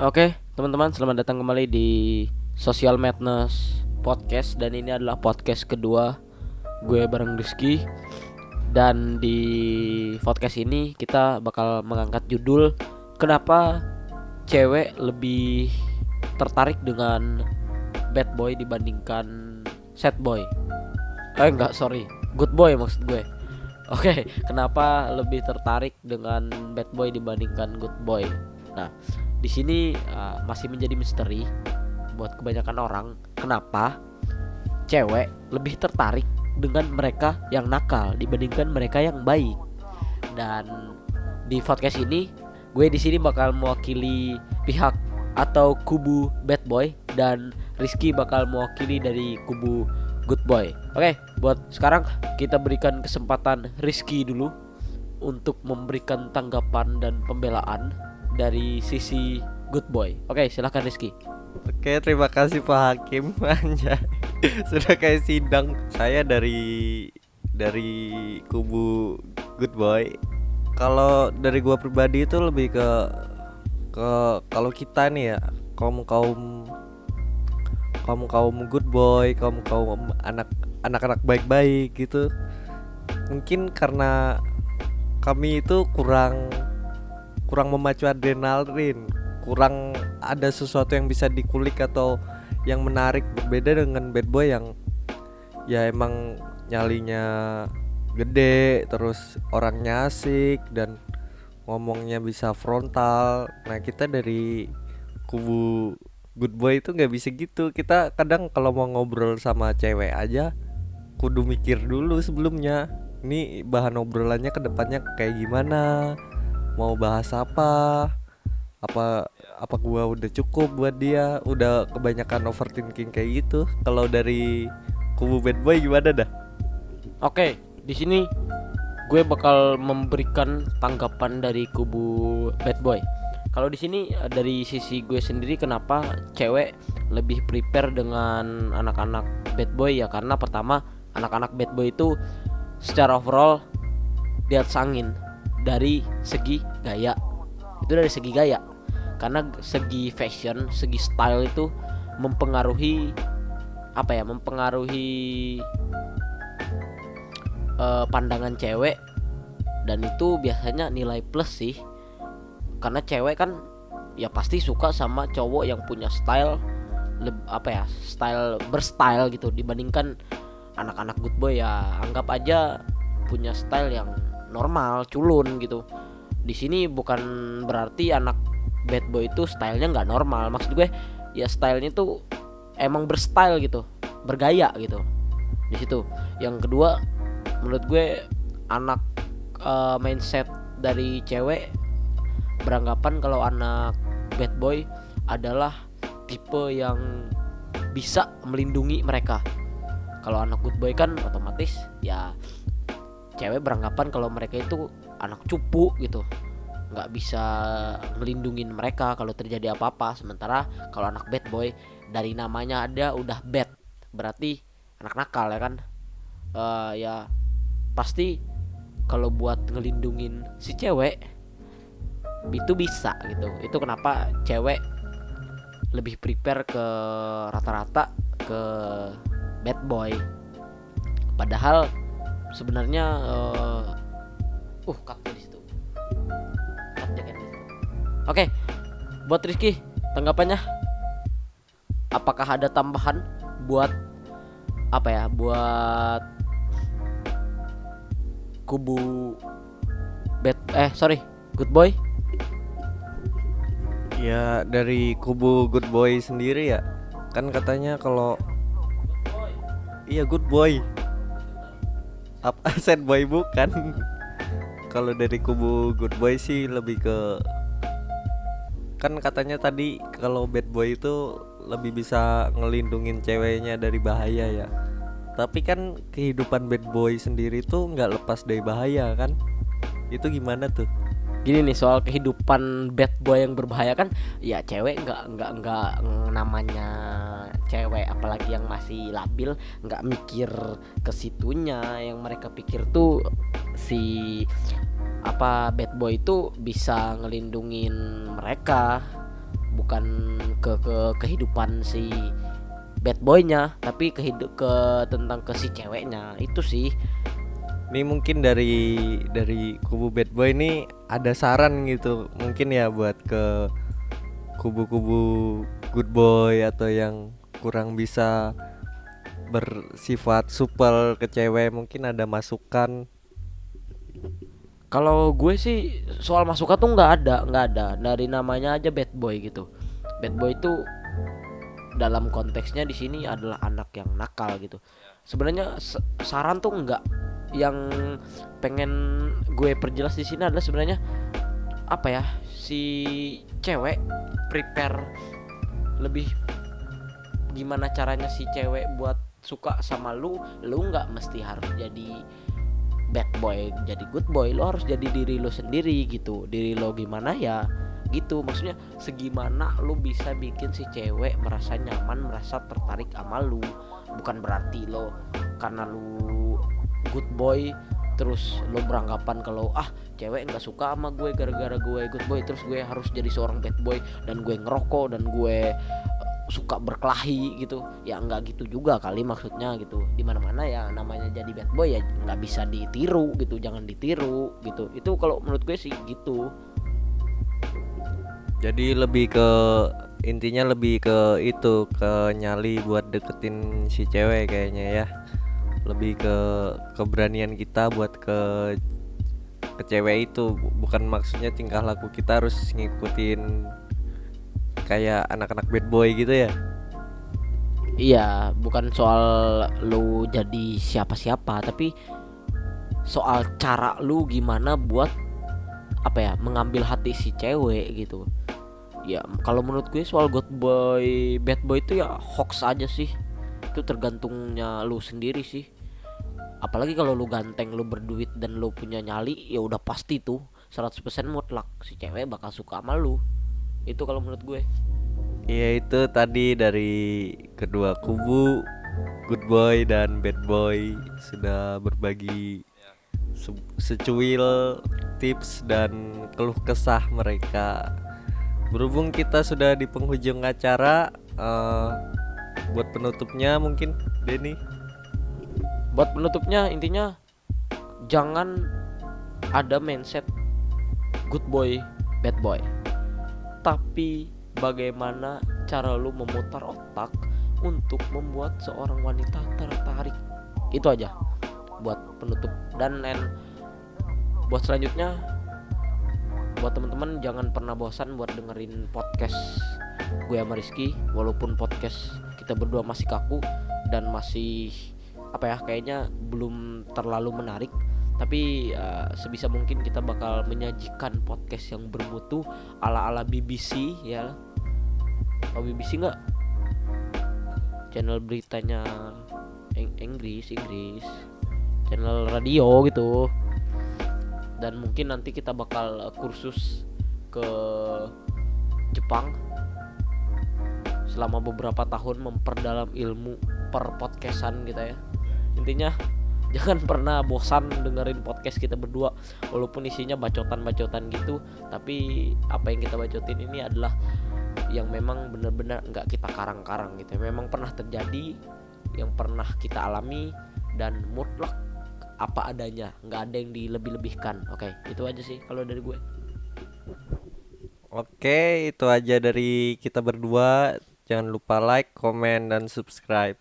Oke, teman-teman, selamat datang kembali di Social Madness Podcast. Dan ini adalah podcast kedua gue bareng Rizky. Dan di podcast ini kita bakal mengangkat judul kenapa cewek lebih tertarik dengan bad boy dibandingkan sad boy. Good boy maksud gue. Oke, kenapa lebih tertarik dengan bad boy dibandingkan good boy? Nah, di sini masih menjadi misteri buat kebanyakan orang kenapa cewek lebih tertarik dengan mereka yang nakal dibandingkan mereka yang baik. Dan di podcast ini gue di sini bakal mewakili pihak atau kubu bad boy dan Rizky bakal mewakili dari kubu good boy. Oke, buat sekarang kita berikan kesempatan Rizky dulu untuk memberikan tanggapan dan pembelaan dari sisi good boy. Oke, silahkan Rizky. Oke, terima kasih Pak Hakim. Anjay. Sudah kayak sidang. Saya dari kubu good boy. Kalau dari gua pribadi itu lebih ke kalau kita nih ya, kaum kaum kaum kaum good boy, kaum kaum anak-anak baik-baik gitu. Mungkin karena kami itu kurang kurang memacu adrenalin, kurang ada sesuatu yang bisa dikulik atau yang menarik, berbeda dengan bad boy yang ya emang nyalinya gede, terus orangnya asik dan ngomongnya bisa frontal. Nah, kita dari kubu good boy itu nggak bisa gitu. Kita kadang kalau mau ngobrol sama cewek aja kudu mikir dulu sebelumnya, ini bahan obrolannya ke depannya kayak gimana, mau bahas apa apa gua udah cukup buat dia, udah kebanyakan overthinking kayak gitu. Kalau dari kubu bad boy gimana dah? Oke, di sini gue bakal memberikan tanggapan dari kubu bad boy. Kalau di sini dari sisi gue sendiri kenapa cewek lebih prepare dengan anak-anak bad boy ya, karena pertama anak-anak bad boy itu secara overall di atas angin dari segi gaya. Itu dari segi gaya. Karena segi fashion, segi style itu mempengaruhi pandangan cewek, dan itu biasanya nilai plus sih. Karena cewek kan ya pasti suka sama cowok yang punya style style berstyle gitu, dibandingkan anak-anak good boy ya anggap aja punya style yang normal, culun gitu. Di sini bukan berarti anak bad boy itu stylenya nggak normal, maksud gue ya stylenya tuh emang berstyle gitu, bergaya gitu. Di situ. Yang kedua, menurut gue anak mindset dari cewek beranggapan kalau anak bad boy adalah tipe yang bisa melindungi mereka. Kalau anak good boy kan otomatis ya cewek beranggapan kalau mereka itu anak cupu gitu, nggak bisa ngelindungin mereka kalau terjadi apa-apa. Sementara kalau anak bad boy dari namanya ada udah bad, berarti anak nakal ya kan. Ya pasti kalau buat ngelindungin si cewek itu bisa gitu. Itu kenapa cewek lebih prepare ke rata-rata ke bad boy. Padahal sebenarnya cut di situ. Cut jangan di situ. Oke, buat Rizky tanggapannya, apakah ada tambahan buat buat kubu good boy? Ya dari kubu good boy sendiri ya, kan katanya kalau iya good boy, apa sad boy bukan. Kalau dari kubu good boy sih lebih ke, kan katanya tadi kalau bad boy itu lebih bisa ngelindungin ceweknya dari bahaya ya. Tapi kan kehidupan bad boy sendiri tuh nggak lepas dari bahaya kan. Itu gimana tuh? Gini nih, soal kehidupan bad boy yang berbahaya kan ya cewek nggak namanya cewek apalagi yang masih labil nggak mikir ke situnya. Yang mereka pikir tuh si bad boy itu bisa ngelindungin mereka bukan ke kehidupan si bad boynya, tapi tentang ke si ceweknya itu sih. Ini mungkin dari kubu bad boy ini ada saran gitu mungkin ya buat ke kubu-kubu good boy atau yang kurang bisa bersifat supel ke cewek, mungkin ada masukan. Kalau gue sih soal masukan tuh nggak ada dari namanya aja bad boy gitu. Bad boy itu dalam konteksnya di sini adalah anak yang nakal gitu. Sebenarnya saran tuh nggak, yang pengen gue perjelas di sini adalah sebenarnya apa ya, si cewek prepare lebih gimana caranya si cewek buat suka sama lu nggak mesti harus jadi bad boy jadi good boy, lo harus jadi diri lo sendiri gitu. Diri lo gimana ya gitu, maksudnya segimana lo bisa bikin si cewek merasa nyaman, merasa tertarik sama lu. Bukan berarti lo karena lu good boy terus lo beranggapan kalau cewek nggak suka sama gue gara-gara gue good boy, terus gue harus jadi seorang bad boy dan gue ngerokok dan gue suka berkelahi gitu. Ya nggak gitu juga kali maksudnya gitu. Dimana-mana ya namanya jadi bad boy ya nggak bisa ditiru gitu, jangan ditiru gitu. Itu kalau menurut gue sih gitu. Jadi intinya lebih ke itu, ke nyali buat deketin si cewek kayaknya ya. Lebih ke keberanian kita buat ke cewek itu, bukan maksudnya tingkah laku kita harus ngikutin kayak anak-anak bad boy gitu ya. Iya, bukan soal lu jadi siapa-siapa, tapi soal cara lu gimana buat apa ya, mengambil hati si cewek gitu. Ya kalau menurut gue soal good boy bad boy itu ya hoax aja sih. Itu tergantungnya lu sendiri sih. Apalagi kalau lu ganteng, lu berduit dan lu punya nyali, ya udah pasti tuh 100% mutlak si cewek bakal suka sama lu. Itu kalau menurut gue. Iya, itu tadi dari kedua kubu good boy dan bad boy sudah berbagi secuil tips dan keluh kesah mereka. Berhubung kita sudah di penghujung acara, buat penutupnya mungkin Denny. Buat penutupnya intinya jangan ada mindset good boy bad boy, tapi bagaimana cara lu memutar otak untuk membuat seorang wanita tertarik. Itu aja buat penutup. Dan buat selanjutnya, buat teman-teman jangan pernah bosan buat dengerin podcast gue sama Rizky. Walaupun podcast kita berdua masih kaku dan masih apa ya, kayaknya belum terlalu menarik, tapi sebisa mungkin kita bakal menyajikan podcast yang bermutu ala-ala BBC ya. Oh, BBC nggak? Channel beritanya Inggris, channel radio gitu. Dan mungkin nanti kita bakal kursus ke Jepang selama beberapa tahun memperdalam ilmu per podcastan kita ya. Intinya jangan pernah bosan dengerin podcast kita berdua, walaupun isinya bacotan-bacotan gitu, tapi apa yang kita bacotin ini adalah yang memang benar-benar nggak kita karang-karang gitu, memang pernah terjadi, yang pernah kita alami, dan mutlak apa adanya, nggak ada yang dilebih-lebihkan. Oke, itu aja sih kalau dari gue. Oke, itu aja dari kita berdua. Jangan lupa like, comment, dan subscribe.